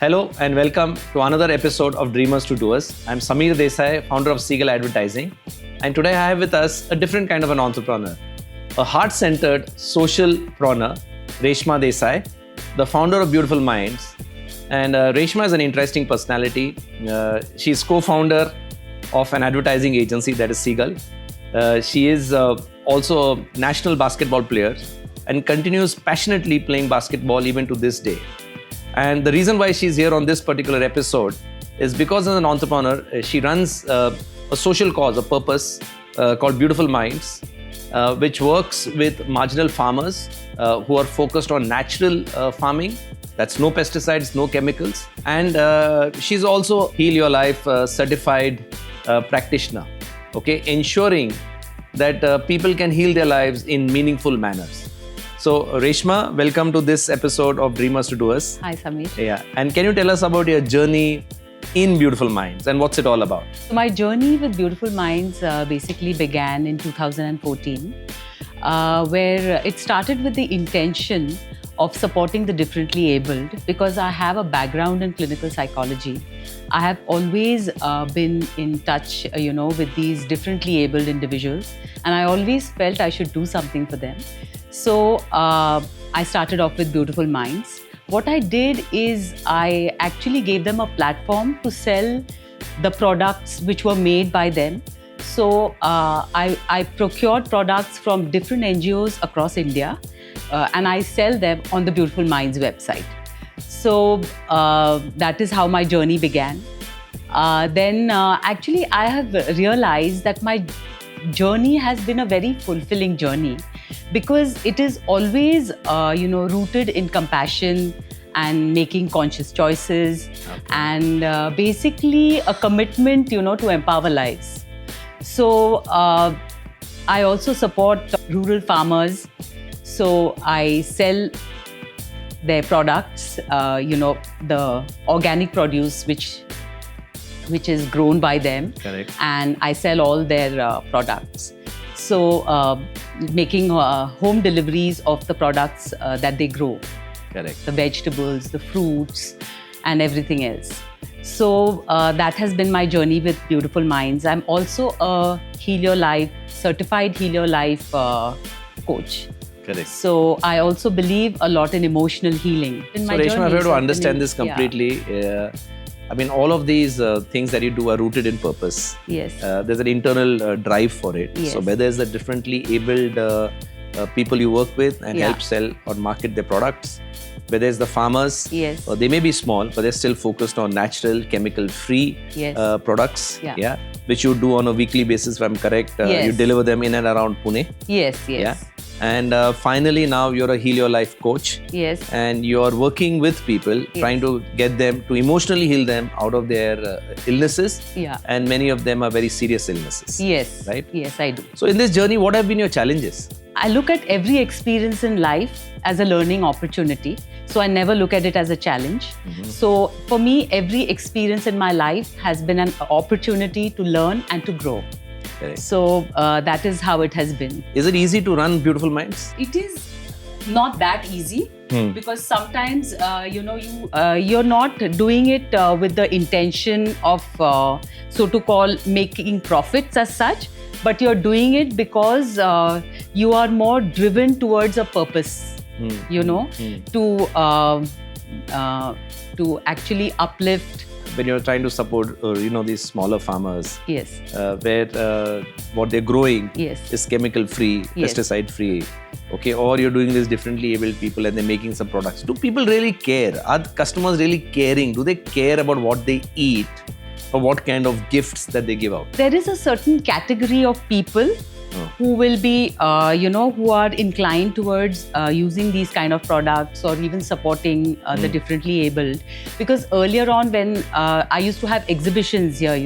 Hello and welcome to another episode of Dreamers to Doers. I'm Samir Desai, founder of Seagull Advertising. And today I have with us a different kind of an entrepreneur, a heart-centered socialpreneur, Reshma Desai, the founder of Beautiful Minds. And Reshma is an interesting personality. She's co-founder of an advertising agency that is Seagull. She is also a national basketball player and continues passionately playing basketball even to this day. And the reason why she's here on this particular episode is because as an entrepreneur, she runs a social cause, a purpose called Beautiful Minds, which works with marginal farmers who are focused on natural farming. That's no pesticides, no chemicals. And she's also Heal Your Life certified practitioner, okay, ensuring that people can heal their lives in meaningful manners. So, Reshma, welcome to this episode of Dreamers to Doers. Hi, Samir. Yeah. And can you tell us about your journey in Beautiful Minds and what's it all about? So my journey with Beautiful Minds basically began in 2014, where it started with the intention of supporting the differently abled because I have a background in clinical psychology. I have always been in touch, with these differently abled individuals, and I always felt I should do something for them. So I started off with Beautiful Minds. What I did is I actually gave them a platform to sell the products which were made by them. So I procured products from different NGOs across India and I sell them on the Beautiful Minds website. So that is how my journey began. Then actually I have realized that my journey has been a very fulfilling journey because it is always, rooted in compassion and making conscious choices, okay, and basically a commitment, to empower lives. So I also support rural farmers. So I sell their products, the organic produce which is grown by them. Correct. And I sell all their products. So making home deliveries of the products that they grow. Correct. The vegetables, the fruits, and everything else. So that has been my journey with Beautiful Minds. I'm also a certified Heal Your Life coach. Correct. So I also believe a lot in emotional healing. In my Reshma, journey, if I have to understand this yeah. completely, all of these things that you do are rooted in purpose. Yes. There's an internal drive for it. Yes. So whether it's the differently abled people you work with and help sell or market their products, whether it's the farmers, yes, they may be small, but they're still focused on natural, chemical-free yes, products, which you do on a weekly basis, if I'm correct. Yes. You deliver them in and around Pune. Yes, yes. Yeah. And finally, now you're a Heal Your Life coach. Yes. And you're working with people, trying to get them to emotionally heal them out of their illnesses. Yeah. And many of them are very serious illnesses. Yes. Right? Yes, I do. So in this journey, what have been your challenges? I look at every experience in life as a learning opportunity. So I never look at it as a challenge. Mm-hmm. So for me, every experience in my life has been an opportunity to learn and to grow. Correct. So that is how it has been. Is it easy to run Beautiful Minds? It is not that easy because sometimes, you're not doing it with the intention of, so to call, making profits as such, but you're doing it because you are more driven towards a purpose, to actually uplift. When you're trying to support, these smaller farmers, yes, where what they're growing yes, is chemical-free, yes, pesticide-free, okay, or you're doing this differently abled people and they're making some products. Do people really care? Are customers really caring? Do they care about what they eat or what kind of gifts that they give out? There is a certain category of people who will be, who are inclined towards using these kind of products or even supporting the differently abled. Because earlier on when I used to have exhibitions here,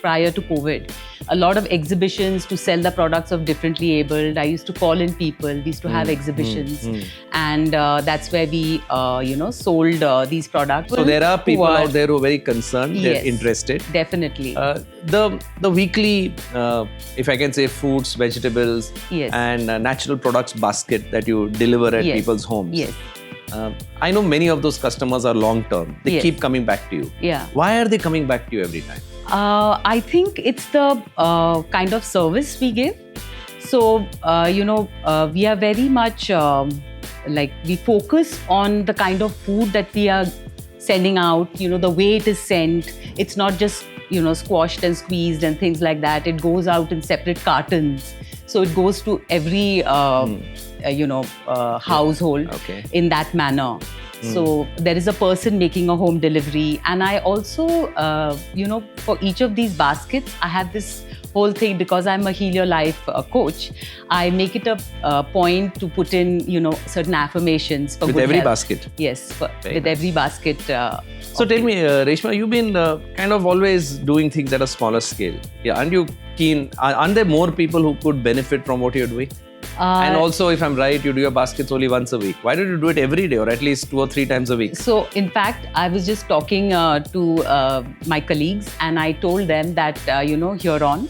prior to COVID, a lot of exhibitions to sell the products of differently abled. I used to call in people, we used to have exhibitions and that's where we, sold these products. So there are people out there who are very concerned, yes, they're interested. Definitely. The weekly, if I can say, fruits, vegetables yes, and natural products basket that you deliver at yes, people's homes. Yes. I know many of those customers are long term. They Yes. keep coming back to you. Yeah. Why are they coming back to you every time? I think it's the kind of service we give. So, we are very much we focus on the kind of food that we are sending out, the way it is sent. It's not just, squashed and squeezed and things like that. It goes out in separate cartons. So it goes to every, household Okay. in that manner. So there is a person making a home delivery. And I also, for each of these baskets, I have this whole thing because I'm a Heal Your Life coach. I make it a point to put in, certain affirmations for With good every health. basket? Yes, Very with nice. every basket. So tell me, Reshma, you've been kind of always doing things at a smaller scale. Yeah, aren't you keen? Aren't there more people who could benefit from what you're doing? And also, if I'm right, you do your baskets only once a week. Why don't you do it every day or at least 2 or 3 times a week? So, in fact, I was just talking to my colleagues and I told them that, here on,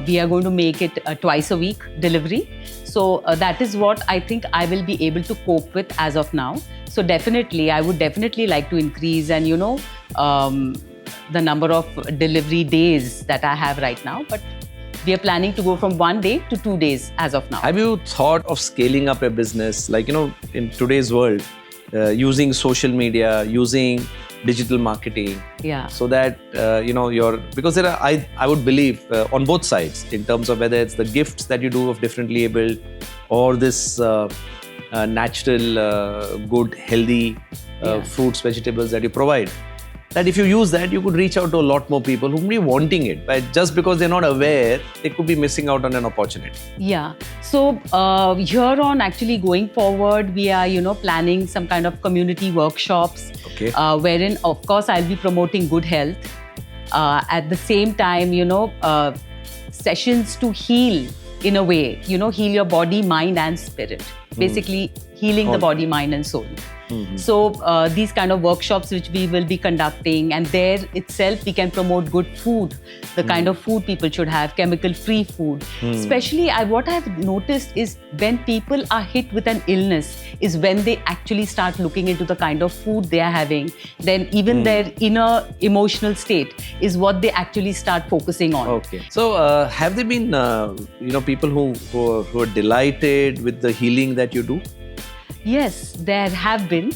we are going to make it a twice a week delivery. So, that is what I think I will be able to cope with as of now. So, definitely, I would definitely like to increase and, the number of delivery days that I have right now. But we are planning to go from 1 day to 2 days as of now. Have you thought of scaling up a business, like, in today's world, using social media, using digital marketing, Yeah. so that, because there are, I would believe on both sides, in terms of whether it's the gifts that you do of differently abled or this natural, good, healthy fruits, vegetables that you provide, that if you use that, you could reach out to a lot more people who may be wanting it, but just because they're not aware, they could be missing out on an opportunity. Yeah. So here on, actually going forward, we are, planning some kind of community workshops, Okay. wherein, of course, I'll be promoting good health. At the same time, sessions to heal in a way, heal your body, mind, and spirit. Basically, healing the body, mind, and soul. So these kind of workshops which we will be conducting, and there itself we can promote good food, the kind of food people should have, chemical-free food. Especially what I've noticed is when people are hit with an illness is when they actually start looking into the kind of food they are having. Then even their inner emotional state is what they actually start focusing on. Okay. So have there been, people who are delighted with the healing that you do? Yes, there have been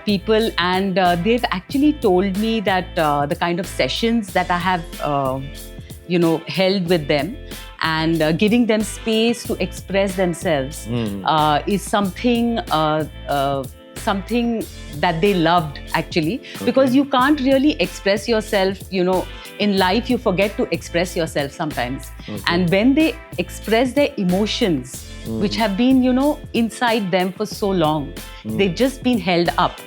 people, and they've actually told me that the kind of sessions that I have, held with them and giving them space to express themselves is something that they loved actually, because you can't really express yourself, in life you forget to express yourself sometimes. And when they express their emotions, which have been, inside them for so long, they've just been held up.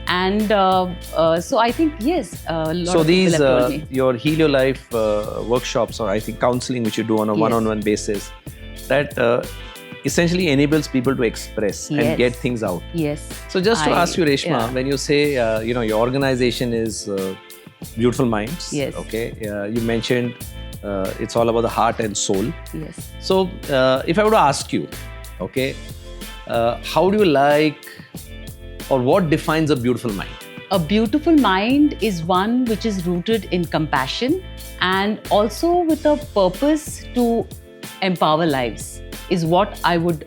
And so I think, yes, a lot So of these, people have told me. your Heal Your Life workshops, or I think counseling, which you do on a one-on-one basis, that essentially enables people to express and Yes. get things out. Yes. So just to ask you, Reshma, yeah. when you say, your organization is Beautiful Minds, Yes. okay, you mentioned it's all about the heart and soul. Yes. So if I were to ask you, okay, how do you like, or what defines a beautiful mind? A beautiful mind is one which is rooted in compassion and also with a purpose to empower lives, is what I would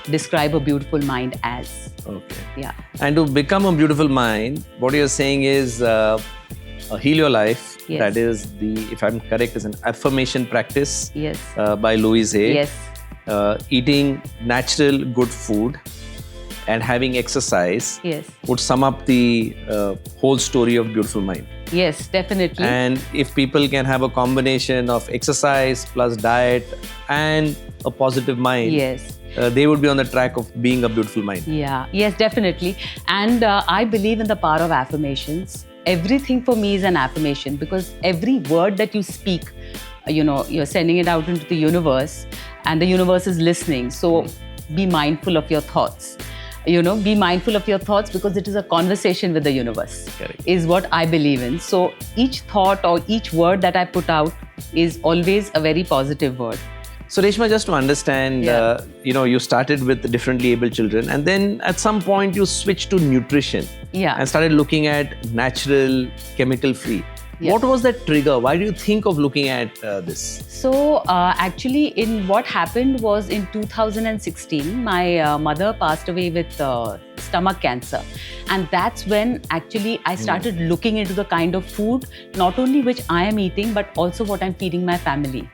describe a beautiful mind as. Okay. Yeah. And to become a beautiful mind, what you're saying is Heal Your Life. Yes. That is if I'm correct, is an affirmation practice Yes. by Louise Hay. Yes. Eating natural good food and having exercise Yes. would sum up the whole story of beautiful mind. Yes, definitely. And if people can have a combination of exercise plus diet and a positive mind, Yes. They would be on the track of being a beautiful mind. Yeah. Yes, definitely. And I believe in the power of affirmations. Everything for me is an affirmation, because every word that you speak, you're sending it out into the universe, and the universe is listening. So be mindful of your thoughts. Be mindful of your thoughts, because it is a conversation with the universe. Correct. Is what I believe in. So each thought or each word that I put out is always a very positive word. So Reshma, just to understand, you started with differently abled children, and then at some point you switched to nutrition and started looking at natural, chemical-free. Yeah. What was that trigger? Why do you think of looking at this? So actually, in what happened was in 2016, my mother passed away with stomach cancer, and that's when actually I started looking into the kind of food, not only which I am eating, but also what I'm feeding my family.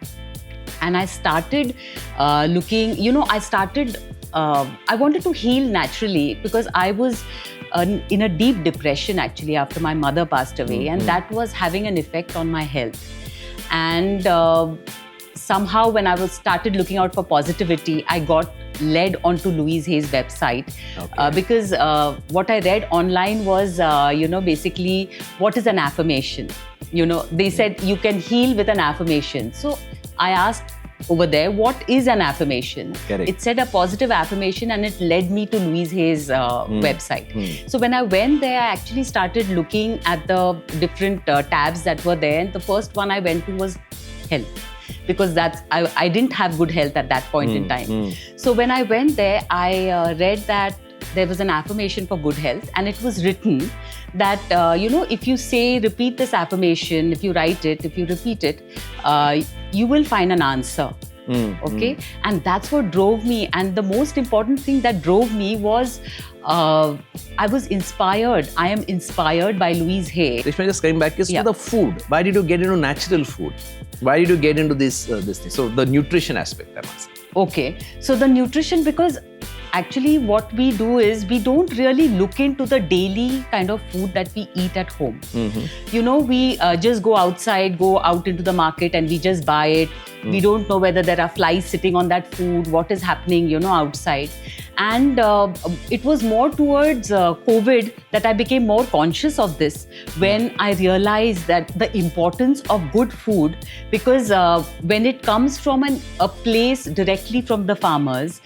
And I started looking, I wanted to heal naturally because I was in a deep depression actually after my mother passed away, and that was having an effect on my health. And somehow when I started looking out for positivity, I got led onto Louise Hay's website because what I read online was, basically what is an affirmation? They said you can heal with an affirmation. So I asked over there, what is an affirmation? Correct. It said a positive affirmation, and it led me to Louise Hay's website. So when I went there, I actually started looking at the different tabs that were there. And the first one I went to was health, because I didn't have good health at that point in time. So when I went there, I read that there was an affirmation for good health, and it was written that, if you repeat this affirmation, if you write it, if you repeat it, you will find an answer. And that's what drove me. And the most important thing that drove me was I was inspired. I am inspired by Louise Hay. Reshma, just coming back to the food. Why did you get into natural food? Why did you get into this thing? So the nutrition aspect, I must say. Okay. So the nutrition, because actually what we do is we don't really look into the daily kind of food that we eat at home. We just go outside, go out into the market, and we just buy it. We don't know whether there are flies sitting on that food, what is happening, outside. And it was more towards COVID that I became more conscious of this, when I realized that the importance of good food, because when it comes from a place directly from the farmers,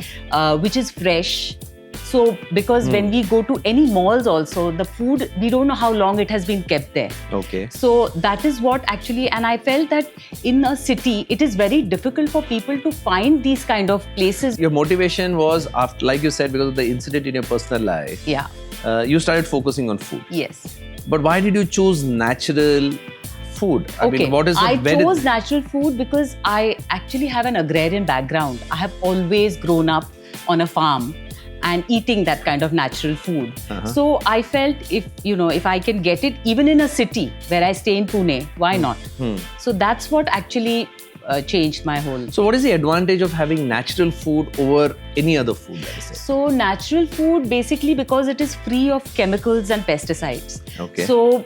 which is fresh. So, because when we go to any malls also, the food, we don't know how long it has been kept there. Okay. So that is what actually, and I felt that in a city, it is very difficult for people to find these kind of places. Your motivation was, after, like you said, because of the incident in your personal life. Yeah. You started focusing on food. Yes. But why did you choose natural food? I mean, what is the I chose natural food because I actually have an agrarian background. I have always grown up on a farm and eating that kind of natural food. So I felt if I can get it even in a city where I stay in Pune, why not? So that's what actually changed my whole. So what is the advantage of having natural food over any other food? So natural food, basically because it is free of chemicals and pesticides. Okay. So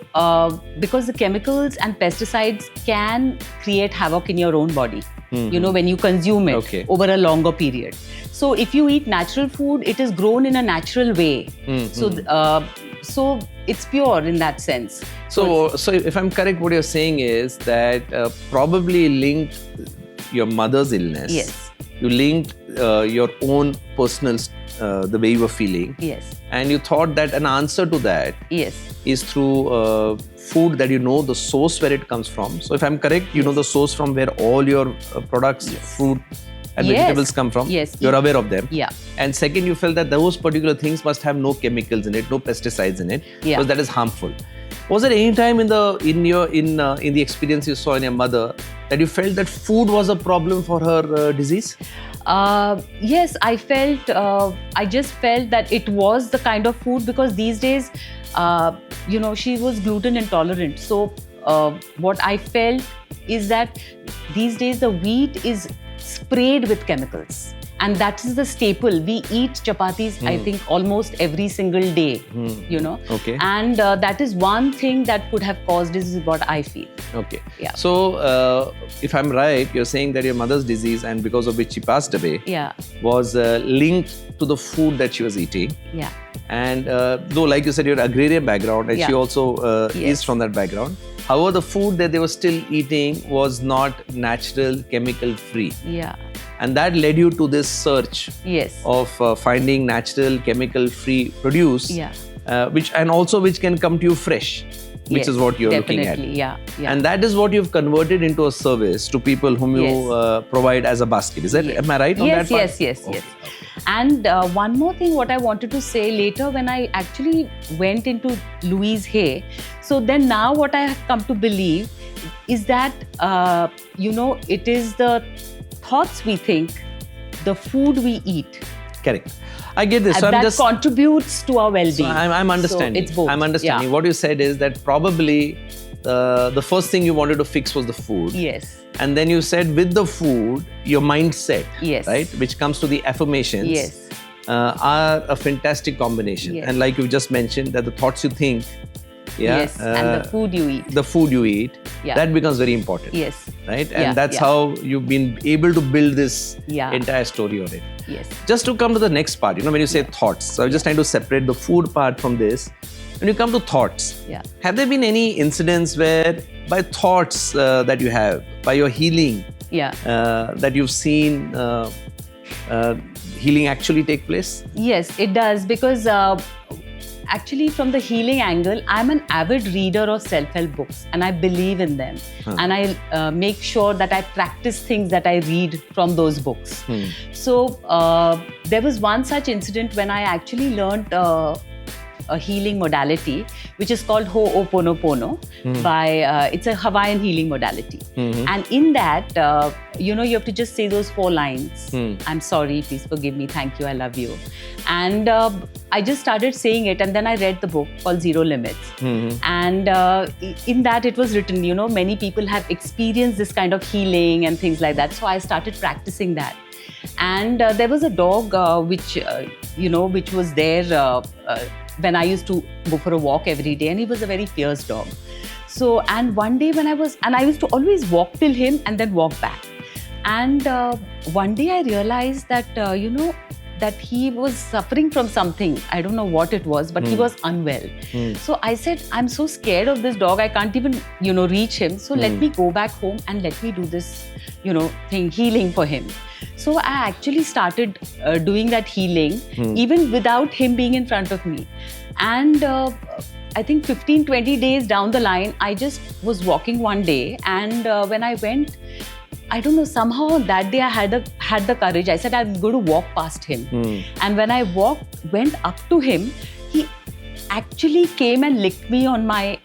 because the chemicals and pesticides can create havoc in your own body, when you consume it over a longer period. So if you eat natural food, it is grown in a natural way. So it's pure in that sense. So if I'm correct, what you're saying is that probably linked your mother's illness. Yes. You linked your own personal, the way you were feeling. Yes. And you thought that an answer to that is through food that the source where it comes from. So if I'm correct, you know the source from where all your products, fruit and vegetables come from. Yes. You're aware of them. Yeah. And second, you felt that those particular things must have no chemicals in it, no pesticides in it, because that is harmful. Was there any time in the experience you saw in your mother that you felt that food was a problem for her disease? Yes, I just felt that it was the kind of food, because these days, she was gluten intolerant. So what I felt is that these days the wheat is sprayed with chemicals. And that is the staple. We eat chapatis, I think, almost every single day, Okay. And that is one thing that could have caused this, is what I feel. Okay. Yeah. So, if I'm right, you're saying that your mother's disease, and because of which she passed away, was linked to the food that she was eating. Yeah. And though, like you said, your agrarian background, and she also is from that background. However, the food that they were still eating was not natural, chemical-free. Yeah. And that led you to this search of finding natural, chemical-free produce, which can come to you fresh. which Yes, is what you're looking at. definitely, yeah. And that is what you've converted into a service to people whom you provide as a basket. Is that, am I right on that part? Yes. And one more thing, what I wanted to say later when I actually went into Louise Hay. So then now what I have come to believe is that, it is the thoughts we think, the food we eat. Correct. I get this. And so that I'm just contributes to our well-being. So I'm understanding. So it's both. I'm understanding. Yeah. What you said is that probably the first thing you wanted to fix was the food. Yes. And then you said with the food, your mindset, Yes. right, which comes to the affirmations, Yes. are a fantastic combination. Yes. And like you just mentioned, that the thoughts you think, Yes. And the food you eat. the food you eat, Yeah. that becomes very important. Yes. Right? Yeah, And that's yeah. how you've been able to build this Yeah. entire story on it. Yes. Just to come to the next part, when you say thoughts, so I'm just trying to separate the food part from this. When you come to thoughts, Yeah. have there been any incidents where by thoughts that you have, by your healing, Yeah. that you've seen healing actually take place? Yes, it does, because actually from the healing angle, I'm an avid reader of self-help books and I believe in them. And I make sure that I practice things that I read from those books. So there was one such incident when I actually learned a healing modality, which is called Ho'oponopono. It's a Hawaiian healing modality. And in that, you have to just say those 4 lines. I'm sorry, please forgive me, thank you, I love you. And I just started saying it, and then I read the book called Zero Limits. And in that it was written, many people have experienced this kind of healing and things like that. So I started practicing that. And there was a dog which was there when I used to go for a walk every day, and he was a very fierce dog. So, and one day I used to always walk till him and then walk back. And one day I realized that, that he was suffering from something. I don't know what it was, but he was unwell. So I said, I'm so scared of this dog, I can't even, reach him. So let me go back home and let me do this, healing for him. So I actually started doing that healing, even without him being in front of me. And I think 15-20 days down the line, I just was walking one day, and when I went, I don't know, somehow that day I had the courage. I said, I'm going to walk past him. And when I went up to him, he actually came and licked me on my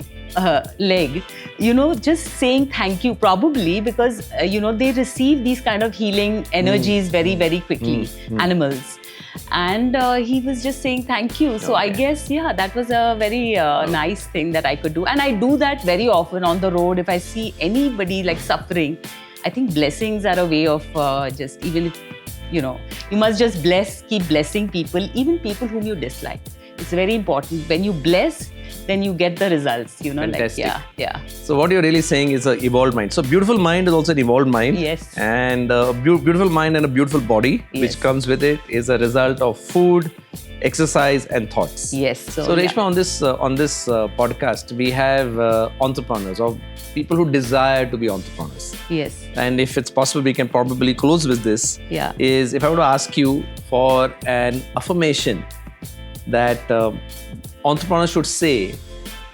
leg, just saying thank you, probably because, they receive these kind of healing energies very, very quickly, animals. And he was just saying thank you. So I guess, that was a very nice thing that I could do. And I do that very often on the road. If I see anybody like suffering, I think blessings are a way of just, even if, you must just keep blessing people, even people whom you dislike. It's very important. When you bless, then you get the results, Fantastic. Yeah. So what you're really saying is an evolved mind. So beautiful mind is also an evolved mind. Yes. And a beautiful mind and a beautiful body, which comes with it, is a result of food, exercise, and thoughts. Yes. So Reshma, on this podcast, we have entrepreneurs or people who desire to be entrepreneurs. Yes. And if it's possible, we can probably close with this. Yeah. Is if I were to ask you for an affirmation that entrepreneurs should say,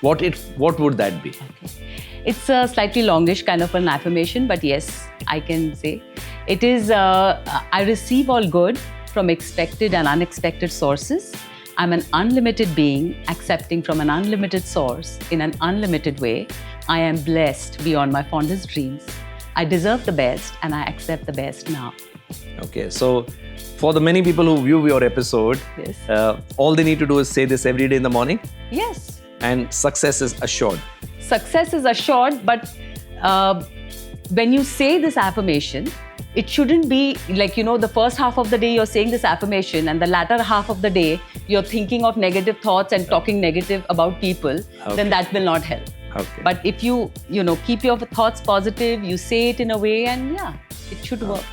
what would that be? Okay. It's a slightly longish kind of an affirmation, but yes, I can say. It is, I receive all good from expected and unexpected sources. I'm an unlimited being, accepting from an unlimited source in an unlimited way. I am blessed beyond my fondest dreams. I deserve the best and I accept the best now. Okay, so for the many people who view your episode, all they need to do is say this every day in the morning. Yes. And success is assured. Success is assured, but when you say this affirmation, it shouldn't be like, the first half of the day you're saying this affirmation and the latter half of the day you're thinking of negative thoughts and talking negative about people, then that will not help. Okay. But if you, keep your thoughts positive, you say it in a way, and it should work.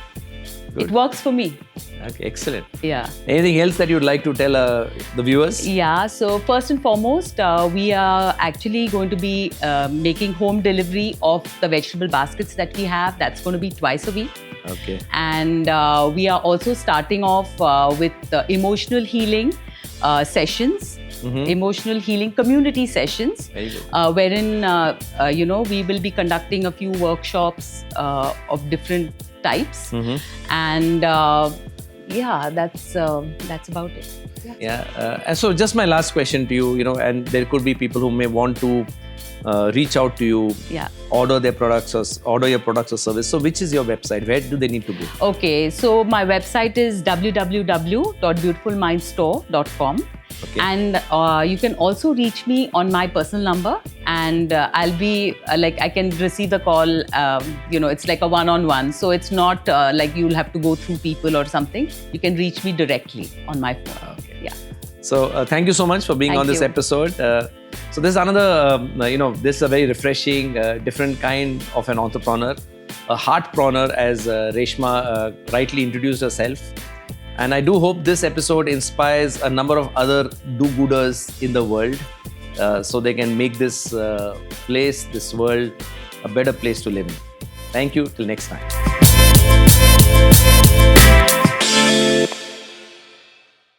Good. It works for me. Okay, excellent. Yeah. Anything else that you'd like to tell the viewers? Yeah, so first and foremost, we are actually going to be making home delivery of the vegetable baskets that we have. That's going to be twice a week. Okay. And we are also starting off with emotional healing sessions emotional healing community sessions, Very good. wherein we will be conducting a few workshops of different types, and that's about it. And so just my last question to you, and there could be people who may want to reach out to you, order their products or order your products or service. So which is your website? Where do they need to go? Okay, so my website is www.beautifulmindstore.com. Okay. And you can also reach me on my personal number, and I'll be I can receive the call. It's like a one-on-one, so it's not like you'll have to go through people or something. You can reach me directly on my phone. Okay. Yeah. So thank you so much for being Thank on this you. episode. So this is another, this is a very refreshing, different kind of an entrepreneur, a heartpreneur, as Reshma rightly introduced herself. And I do hope this episode inspires a number of other do-gooders in the world, so they can make this place, this world, a better place to live in. Thank you. Till next time.